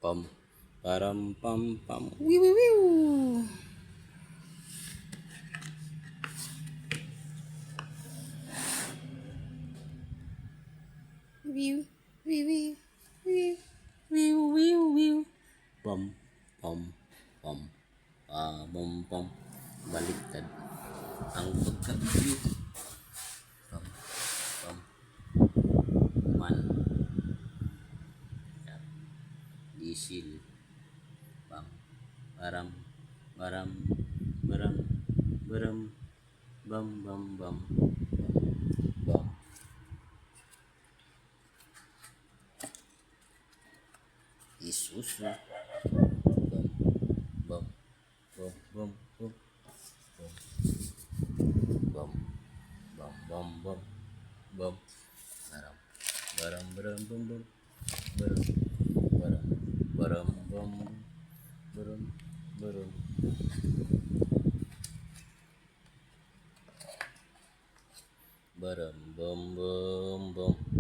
pam, param pam pam, wiu wiu wiu. Wiu, wiu, wiu, wiu, wiu, wiu, wiu. Pam, pam, pam, pam, pam. Baliktad ang pagka-view. Pam, pam, man. Diesel. Pam, param, param, baram, baram, bam, bam, bam, bam. Isuzu. Bam, bam, bam, bam, bam, bam, bam, bam, bam, baram, baram, baram, bam, bam, baram, baram, baram, bam, baram, baram. Baram, bam, bam, bam.